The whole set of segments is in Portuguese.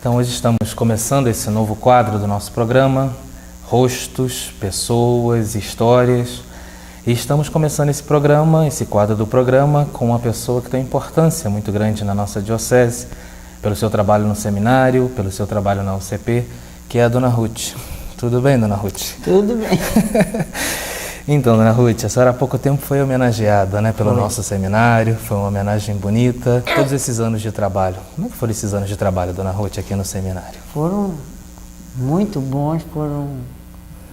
Então hoje estamos começando esse novo quadro do nosso programa, Rostos, Pessoas, Histórias. E estamos começando esse programa, esse quadro do programa, com uma pessoa que tem importância muito grande na nossa diocese, pelo seu trabalho no seminário, pelo seu trabalho na UCP, que é a Dona Ruth. Tudo bem, Dona Ruth? Tudo bem. Então, Dona Ruth, a senhora há pouco tempo foi homenageada, né, pelo nosso seminário, foi uma homenagem bonita. Todos esses anos de trabalho, como é que foram esses anos de trabalho, Dona Ruth, aqui no seminário? Foram muito bons, foram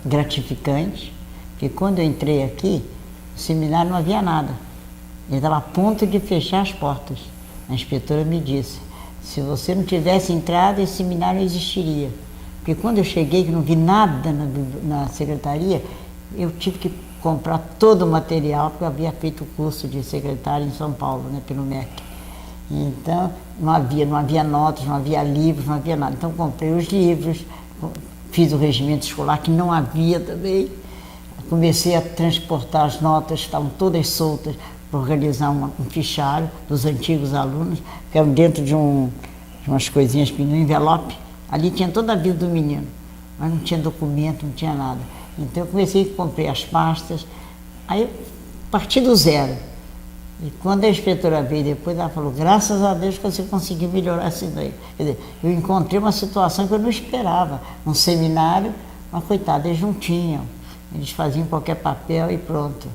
gratificantes, porque quando eu entrei aqui, no seminário não havia nada. Ele estava a ponto de fechar as portas. A inspetora me disse, se você não tivesse entrado, esse seminário não existiria. Porque quando eu cheguei, que não vi nada na secretaria, eu tive que comprar todo o material, porque eu havia feito o curso de secretária em São Paulo, né, pelo MEC. Então, não havia notas, não havia livros, não havia nada. Então, comprei os livros, fiz o regimento escolar, que não havia também. Comecei a transportar as notas, estavam todas soltas, para organizar um fichário dos antigos alunos, que eram dentro de umas coisinhas, no envelope. Ali tinha toda a vida do menino, mas não tinha documento, não tinha nada. Então eu comecei, comprei as pastas, aí parti do zero. E quando a inspetora veio depois, ela falou, graças a Deus que você conseguiu melhorar isso daí. Quer dizer, eu encontrei uma situação que eu não esperava. Um seminário, mas coitado, eles não tinham. Eles faziam qualquer papel e pronto.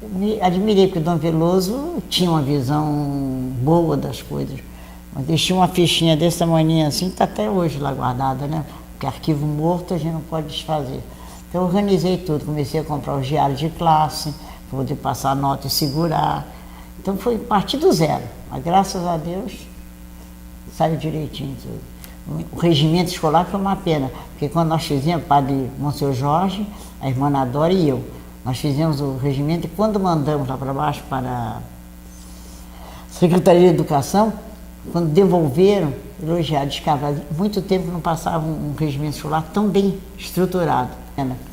Me admirei, porque o Dom Veloso tinha uma visão boa das coisas. Mas deixei uma fichinha desse tamanho assim, que está até hoje lá guardada, né? Porque arquivo morto a gente não pode desfazer. Então eu organizei tudo, comecei a comprar os diários de classe, para poder passar a nota e segurar. Então foi partir do zero, mas graças a Deus saiu direitinho tudo. O regimento escolar foi uma pena, porque quando nós fizemos, o padre Monsenhor Jorge, a irmã Nadora e eu, nós fizemos o regimento e quando mandamos lá para baixo para a Secretaria de Educação, quando devolveram, elogiaram, descavaram. Muito tempo não passava um regimento escolar tão bem estruturado.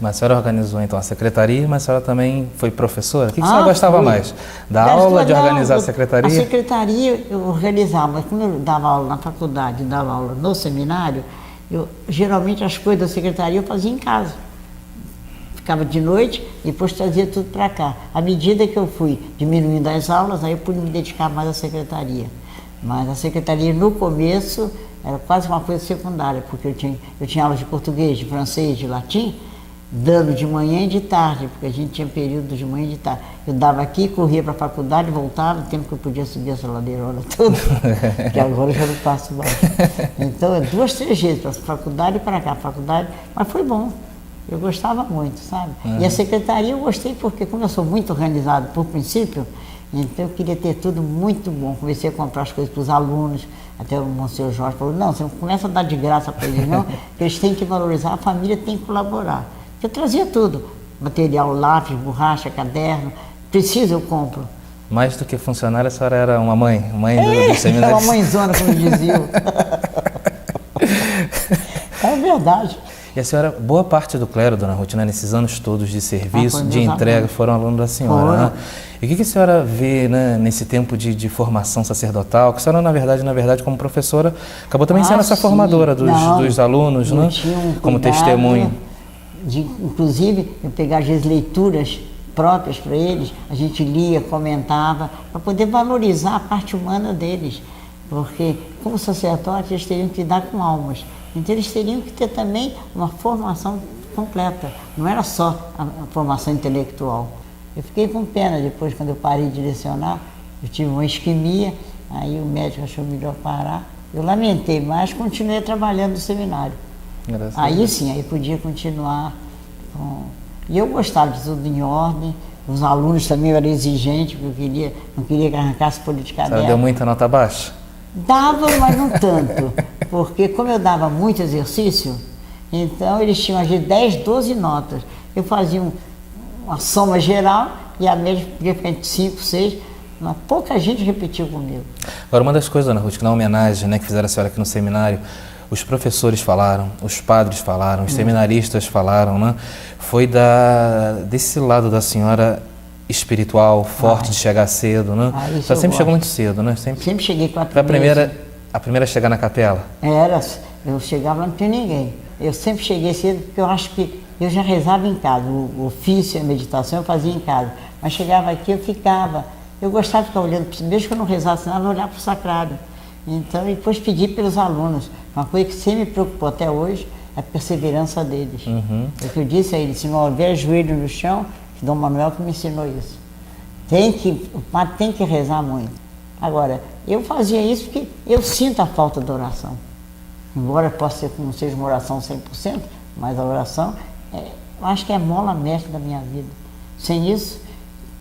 Mas a senhora organizou então a secretaria, mas a senhora também foi professora? O que a senhora gostava mais? Da aula, de organizar a secretaria? A secretaria eu organizava, mas como eu dava aula na faculdade, dava aula no seminário, geralmente as coisas da secretaria eu fazia em casa. Ficava de noite e depois trazia tudo para cá. À medida que eu fui diminuindo as aulas, aí eu pude me dedicar mais à secretaria. Mas a secretaria no começo era quase uma coisa secundária, porque eu tinha aulas de português, de francês, de latim, dando de manhã e de tarde, porque a gente tinha período de manhã e de tarde. Eu dava aqui, corria para a faculdade, voltava, no tempo que eu podia subir essa ladeira toda, que agora eu já não passo mais. Então, 2, 3 vezes, para a faculdade e para cá, faculdade, mas foi bom. Eu gostava muito, sabe? E a secretaria eu gostei porque, como eu sou muito organizado por princípio, então eu queria ter tudo muito bom. Comecei a comprar as coisas para os alunos, até o Monsenhor Jorge falou, não, você não começa a dar de graça para eles, não, eles têm que valorizar, a família tem que colaborar. Eu trazia tudo, material, lápis, borracha, caderno, preciso eu compro. Mais do que funcionária, a senhora era uma mãe do seminário? Era uma mãezona, como diziam. É verdade. E a senhora, boa parte do clero, Dona Ruth, né, nesses anos todos de serviço, de entrega, foram alunos da senhora. Né? E o que a senhora vê, né, nesse tempo de formação sacidental? Que a senhora, na verdade, como professora, acabou também sendo essa formadora dos alunos, né? Como testemunho. Inclusive, eu pegar as leituras próprias para eles, a gente lia, comentava, para poder valorizar a parte humana deles. Porque, como sacerdotes, eles teriam que lidar com almas. Então, eles teriam que ter também uma formação completa. Não era só a formação intelectual. Eu fiquei com pena depois, quando eu parei de lecionar. Eu tive uma isquemia, aí o médico achou melhor parar. Eu lamentei, mas continuei trabalhando no seminário. Aí sim, aí podia continuar. E eu gostava de tudo em ordem. Os alunos também eram exigentes, porque eu não queria que arrancasse politicamente. A senhora deu muita nota baixa? Dava, mas não tanto, porque como eu dava muito exercício, então eles tinham às vezes 10, 12 notas. Eu fazia uma soma geral e a média podia ficar entre 5, 6, mas pouca gente repetiu comigo. Agora, uma das coisas, Dona Ruth, que na homenagem, né, que fizeram a senhora aqui no seminário, os professores falaram, os padres falaram, os seminaristas falaram, né, foi desse lado da senhora espiritual, forte, de chegar cedo, né? Você sempre chegou muito cedo, né? Sempre cheguei 4 Foi a primeira a primeira a chegar na capela? Eu chegava lá, não tinha ninguém. Eu sempre cheguei cedo porque eu acho que eu já rezava em casa. O ofício, a meditação eu fazia em casa. Mas chegava aqui, eu ficava. Eu gostava de ficar olhando, mesmo que eu não rezasse nada, eu olhava para o sacrário. Então, e depois pedi pelos alunos. Uma coisa que sempre me preocupou até hoje é a perseverança deles. É o que eu disse a eles, se não houver joelho no chão, Dom Manuel que me ensinou isso. O padre tem que rezar muito. Agora, eu fazia isso porque eu sinto a falta da oração. Embora possa ser que não seja uma oração 100%, mas a oração, eu acho que é a mola mestra da minha vida. Sem isso,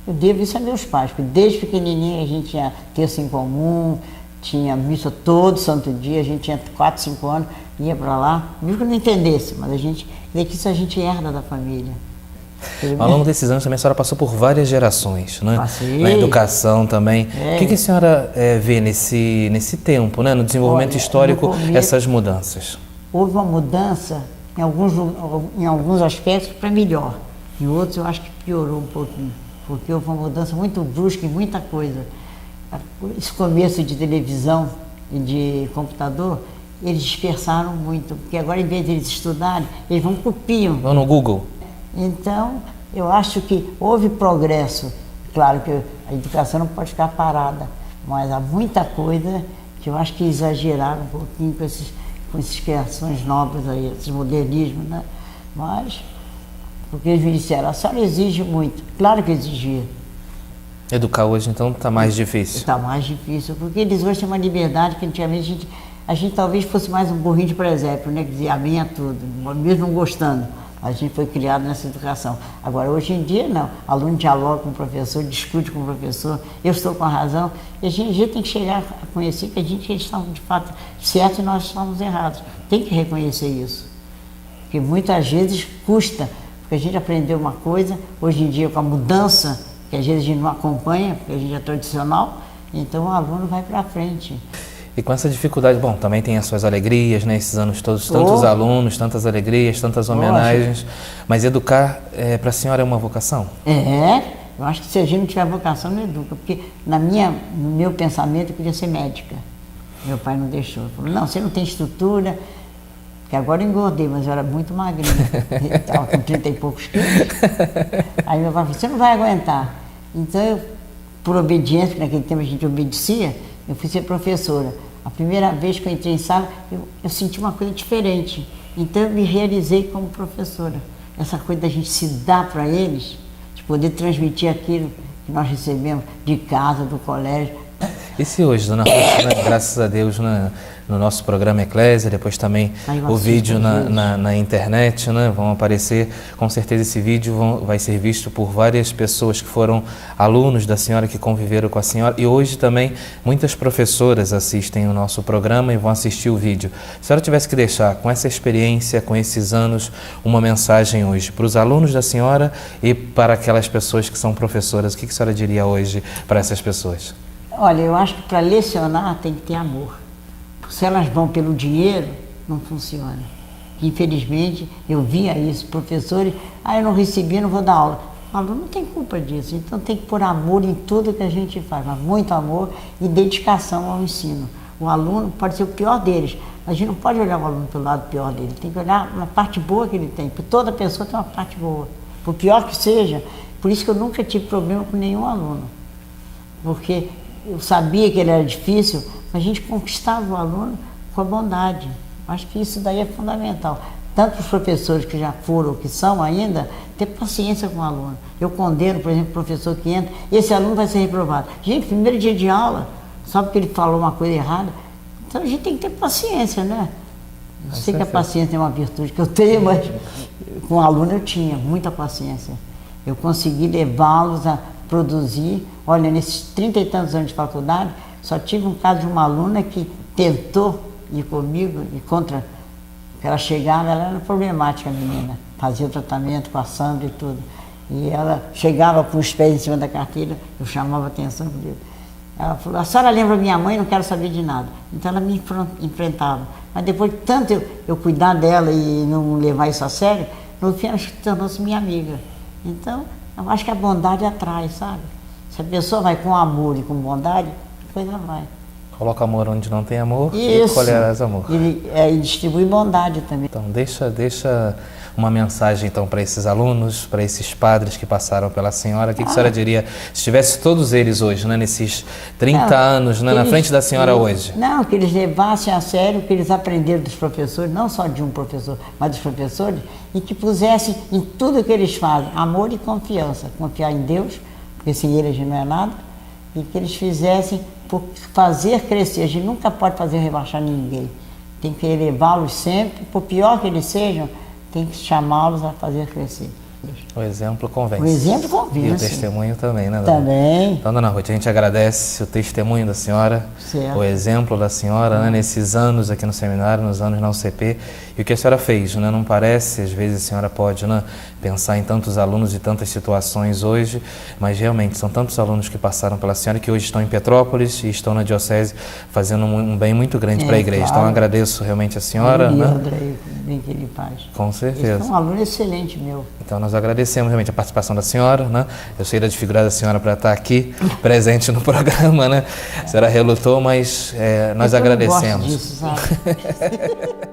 eu devo isso a meus pais, porque desde pequenininho a gente tinha terça em comum, tinha missa todo santo dia, a gente tinha 4, 5 anos, ia para lá, mesmo que eu não entendesse, mas isso a gente herda da família. Ao longo desses anos também a senhora passou por várias gerações, né? Passei. Na educação também. O que a senhora vê nesse tempo, né? No desenvolvimento histórico, essas mudanças? Houve uma mudança em alguns aspectos para melhor, em outros eu acho que piorou um pouquinho, porque houve uma mudança muito brusca em muita coisa. Esse começo de televisão e de computador, eles dispersaram muito, porque agora em vez de eles estudarem, eles copiam. Vão no Google. Então, eu acho que houve progresso. Claro que a educação não pode ficar parada, mas há muita coisa que eu acho que exageraram um pouquinho com essas criações novas aí, esses modernismos, né? Mas, porque eles me disseram, a senhora exige muito. Claro que exigia. Educar hoje, então, está mais difícil? Está mais difícil, porque eles hoje têm uma liberdade que antigamente a gente talvez fosse mais um burrinho de presépio, né? Que dizia amém a tudo, mesmo não gostando. A gente foi criado nessa educação. Agora, hoje em dia, não. Aluno dialoga com o professor, discute com o professor, eu estou com a razão. E a gente tem que chegar a conhecer que eles estão, de fato, certos e nós estamos errados. Tem que reconhecer isso. Porque muitas vezes custa, porque a gente aprendeu uma coisa, hoje em dia, com a mudança, que às vezes a gente não acompanha, porque a gente é tradicional, então o aluno vai para frente. E com essa dificuldade, bom, também tem as suas alegrias, né? Esses anos todos, tantos alunos, tantas alegrias, tantas homenagens. Mas educar, para a senhora, é uma vocação? Eu acho que se a gente não tiver vocação, não educa. Porque no meu pensamento, eu queria ser médica. Meu pai não deixou. Ele falou, não, você não tem estrutura, que agora eu engordei, mas eu era muito magrinha. Estava com 30 e poucos quilos. Aí meu pai falou, você não vai aguentar. Então, eu, por obediência, porque naquele tempo a gente obedecia, eu fui ser professora. A primeira vez que eu entrei em sala, eu senti uma coisa diferente. Então eu me realizei como professora. Essa coisa da gente se dar para eles, de poder transmitir aquilo que nós recebemos de casa, do colégio. E se hoje, dona Rosa, graças a Deus, no nosso programa Eclésia, depois também o vídeo na internet, né, vão aparecer, com certeza esse vídeo vai ser visto por várias pessoas que foram alunos da senhora, que conviveram com a senhora, e hoje também muitas professoras assistem o nosso programa e vão assistir o vídeo. Se a senhora tivesse que deixar, com essa experiência, com esses anos, uma mensagem hoje para os alunos da senhora e para aquelas pessoas que são professoras, o que a senhora diria hoje para essas pessoas? Olha, eu acho que para lecionar tem que ter amor. Se elas vão pelo dinheiro, não funciona. Infelizmente, eu via isso, professores, eu não recebi, não vou dar aula. O aluno não tem culpa disso, então tem que pôr amor em tudo que a gente faz, mas muito amor e dedicação ao ensino. O aluno pode ser o pior deles, a gente não pode olhar o aluno pelo lado pior dele, tem que olhar a parte boa que ele tem, porque toda pessoa tem uma parte boa. Por pior que seja, por isso que eu nunca tive problema com nenhum aluno, porque eu sabia que ele era difícil, mas a gente conquistava o aluno com a bondade. Acho que isso daí é fundamental. Tanto os professores que já foram, que são ainda, ter paciência com o aluno. Eu condeno, por exemplo, o professor que entra, esse aluno vai ser reprovado. Gente, primeiro dia de aula, só porque ele falou uma coisa errada, então a gente tem que ter paciência, né? Eu sei que a paciência é uma virtude que eu tenho, mas com o aluno eu tinha muita paciência. Eu consegui levá-los a produzir. Olha, nesses 30 e tantos anos de faculdade, só tive um caso de uma aluna que tentou ir comigo e contra, ela chegava, ela era problemática, a menina, fazia o tratamento com a Sandra e tudo. E ela chegava com os pés em cima da carteira, eu chamava a atenção dele. Ela falou, a senhora lembra minha mãe, não quero saber de nada. Então ela me enfrentava. Mas depois de tanto eu cuidar dela e não levar isso a sério, no fim ela tornou-se minha amiga. Então, eu acho que a bondade atrai, sabe? Se a pessoa vai com amor e com bondade, a coisa vai. Coloca amor onde não tem amor Isso. e colherás amor. E distribui bondade também. Então, deixa uma mensagem então para esses alunos, para esses padres que passaram pela senhora. O que a senhora diria se tivesse todos eles hoje, né, nesses 30 anos, né, na frente da senhora hoje? Não, que eles levassem a sério o que eles aprenderam dos professores, não só de um professor, mas dos professores, e que pusessem em tudo que eles fazem amor e confiança. Confiar em Deus, porque sem Ele a gente não é nada, e que eles fizessem por fazer crescer. A gente nunca pode fazer rebaixar ninguém. Tem que elevá-los sempre, por pior que eles sejam, tem que chamá-los a fazer crescer. O exemplo convence. O exemplo convence. E o testemunho também, né, dona? Também. Então, dona Ruth, a gente agradece o testemunho da senhora, Certo. o exemplo da senhora, né, nesses anos aqui no seminário, nos anos na UCP, e o que a senhora fez, né, não parece, às vezes a senhora pode, né, pensar em tantos alunos e tantas situações hoje, mas realmente são tantos alunos que passaram pela senhora que hoje estão em Petrópolis e estão na diocese fazendo um bem muito grande para a igreja. Claro. Então, eu agradeço realmente a senhora, né? O bem que ele faz. Com certeza. Ele é um aluno excelente meu. Então nós agradecemos realmente a participação da senhora, né? Eu sei da dificuldade da senhora para estar aqui presente no programa, né? A senhora relutou, mas nós agradecemos. Eu gosto disso, sabe?